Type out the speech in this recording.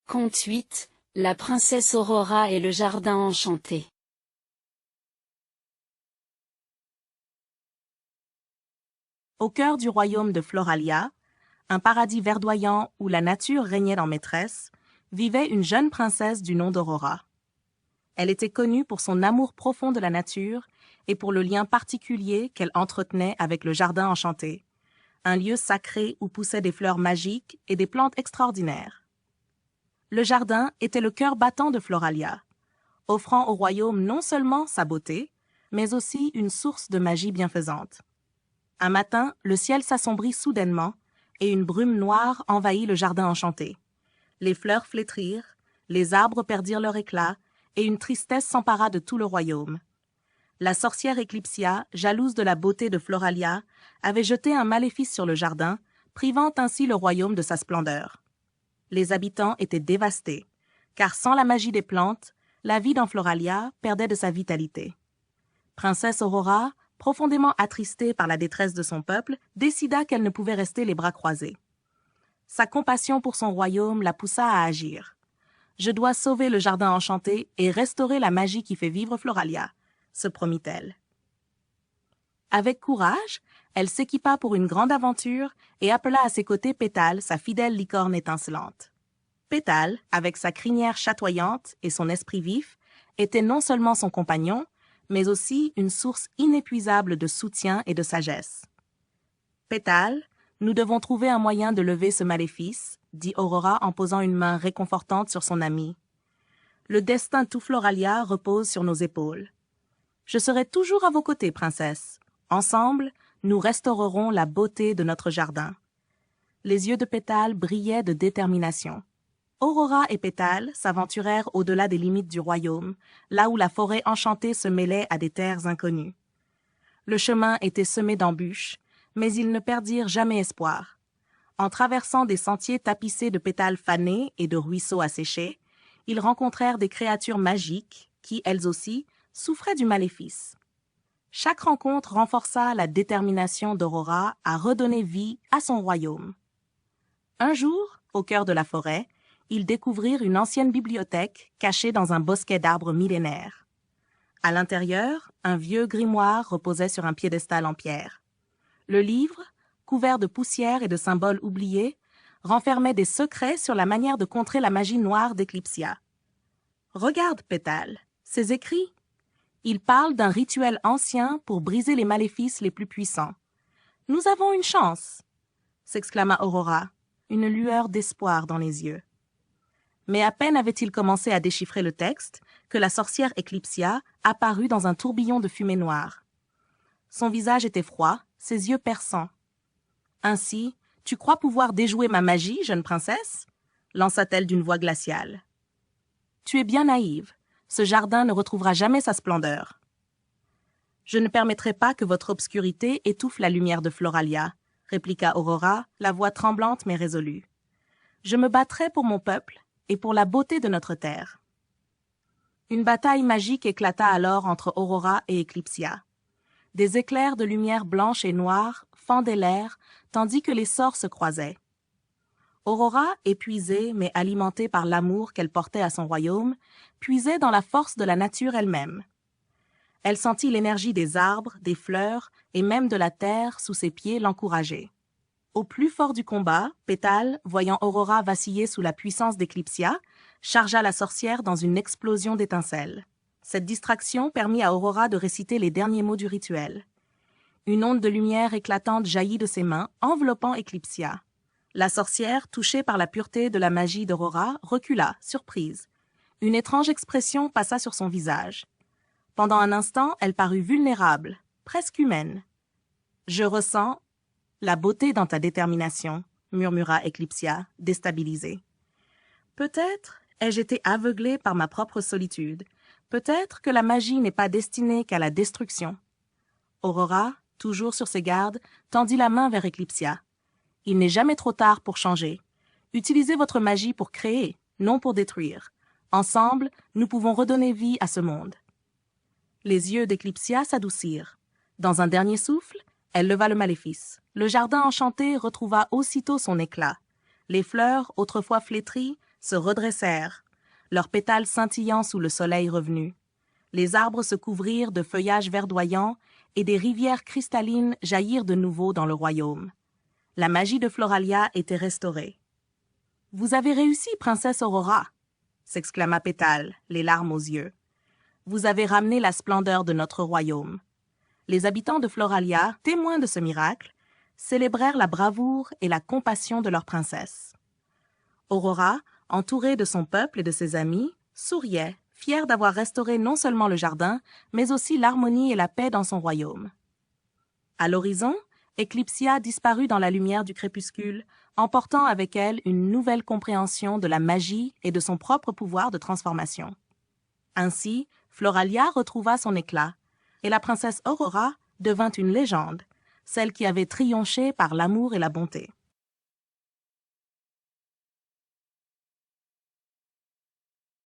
Conte 8, la princesse Aurora et le jardin enchanté. Au cœur du royaume de Floralia, un paradis verdoyant où la nature régnait en maîtresse, vivait une jeune princesse du nom d'Aurora. Elle était connue pour son amour profond de la nature et pour le lien particulier qu'elle entretenait avec le jardin enchanté, un lieu sacré où poussaient des fleurs magiques et des plantes extraordinaires. Le jardin était le cœur battant de Floralia, offrant au royaume non seulement sa beauté, mais aussi une source de magie bienfaisante. Un matin, le ciel s'assombrit soudainement et une brume noire envahit le jardin enchanté. Les fleurs flétrirent, les arbres perdirent leur éclat et une tristesse s'empara de tout le royaume. La sorcière Eclipsia, jalouse de la beauté de Floralia, avait jeté un maléfice sur le jardin, privant ainsi le royaume de sa splendeur. Les habitants étaient dévastés, car sans la magie des plantes, la vie dans Floralia perdait de sa vitalité. Princesse Aurora, profondément attristée par la détresse de son peuple, décida qu'elle ne pouvait rester les bras croisés. Sa compassion pour son royaume la poussa à agir. « Je dois sauver le jardin enchanté et restaurer la magie qui fait vivre Floralia », se promit-elle. Avec courage, elle s'équipa pour une grande aventure et appela à ses côtés Pétale, sa fidèle licorne étincelante. Pétale, avec sa crinière chatoyante et son esprit vif, était non seulement son compagnon, mais aussi une source inépuisable de soutien et de sagesse. « Pétale, nous devons trouver un moyen de lever ce maléfice, » dit Aurora en posant une main réconfortante sur son amie. « Le destin de tout Floralia repose sur nos épaules. Je serai toujours à vos côtés, princesse. Ensemble, nous restaurerons la beauté de notre jardin. » Les yeux de Pétale brillaient de détermination. Aurora et Pétale s'aventurèrent au-delà des limites du royaume, là où la forêt enchantée se mêlait à des terres inconnues. Le chemin était semé d'embûches, mais ils ne perdirent jamais espoir. En traversant des sentiers tapissés de pétales fanés et de ruisseaux asséchés, ils rencontrèrent des créatures magiques qui, elles aussi, souffraient du maléfice. Chaque rencontre renforça la détermination d'Aurora à redonner vie à son royaume. Un jour, au cœur de la forêt, ils découvrirent une ancienne bibliothèque cachée dans un bosquet d'arbres millénaires. À l'intérieur, un vieux grimoire reposait sur un piédestal en pierre. Le livre, couvert de poussière et de symboles oubliés, renfermait des secrets sur la manière de contrer la magie noire d'Eclipsia. « Regarde, Pétale, ces écrits. Ils parlent d'un rituel ancien pour briser les maléfices les plus puissants. Nous avons une chance !» s'exclama Aurora, une lueur d'espoir dans les yeux. Mais à peine avait-il commencé à déchiffrer le texte que la sorcière Eclipsia apparut dans un tourbillon de fumée noire. Son visage était froid, ses yeux perçants. « Ainsi, tu crois pouvoir déjouer ma magie, jeune princesse ?» lança-t-elle d'une voix glaciale. « Tu es bien naïve. Ce jardin ne retrouvera jamais sa splendeur. »« Je ne permettrai pas que votre obscurité étouffe la lumière de Floralia, » répliqua Aurora, la voix tremblante mais résolue. « Je me battrai pour mon peuple et pour la beauté de notre terre. » Une bataille magique éclata alors entre Aurora et Eclipsia. Des éclairs de lumière blanche et noire fendaient l'air, tandis que les sorts se croisaient. Aurora, épuisée mais alimentée par l'amour qu'elle portait à son royaume, puisait dans la force de la nature elle-même. Elle sentit l'énergie des arbres, des fleurs et même de la terre sous ses pieds l'encourager. Au plus fort du combat, Pétale, voyant Aurora vaciller sous la puissance d'Eclipsia, chargea la sorcière dans une explosion d'étincelles. Cette distraction permit à Aurora de réciter les derniers mots du rituel. Une onde de lumière éclatante jaillit de ses mains, enveloppant Eclipsia. La sorcière, touchée par la pureté de la magie d'Aurora, recula, surprise. Une étrange expression passa sur son visage. Pendant un instant, elle parut vulnérable, presque humaine. « Je ressens la beauté dans ta détermination, » murmura Eclipsia, déstabilisée. « Peut-être ai-je été aveuglée par ma propre solitude. Peut-être que la magie n'est pas destinée qu'à la destruction. » Aurora, toujours sur ses gardes, tendit la main vers Eclipsia. « Il n'est jamais trop tard pour changer. Utilisez votre magie pour créer, non pour détruire. Ensemble, nous pouvons redonner vie à ce monde. » Les yeux d'Eclipsia s'adoucirent. Dans un dernier souffle, elle leva le maléfice. Le jardin enchanté retrouva aussitôt son éclat. Les fleurs, autrefois flétries, se redressèrent, leurs pétales scintillant sous le soleil revenu. Les arbres se couvrirent de feuillages verdoyants et des rivières cristallines jaillirent de nouveau dans le royaume. La magie de Floralia était restaurée. « Vous avez réussi, princesse Aurora !» s'exclama Pétale, les larmes aux yeux. « Vous avez ramené la splendeur de notre royaume. » Les habitants de Floralia, témoins de ce miracle, célébrèrent la bravoure et la compassion de leur princesse. Aurora, entourée de son peuple et de ses amis, souriait, fière d'avoir restauré non seulement le jardin, mais aussi l'harmonie et la paix dans son royaume. À l'horizon, Eclipsia disparut dans la lumière du crépuscule, emportant avec elle une nouvelle compréhension de la magie et de son propre pouvoir de transformation. Ainsi, Floralia retrouva son éclat, et la princesse Aurora devint une légende, celle qui avait triomphé par l'amour et la bonté.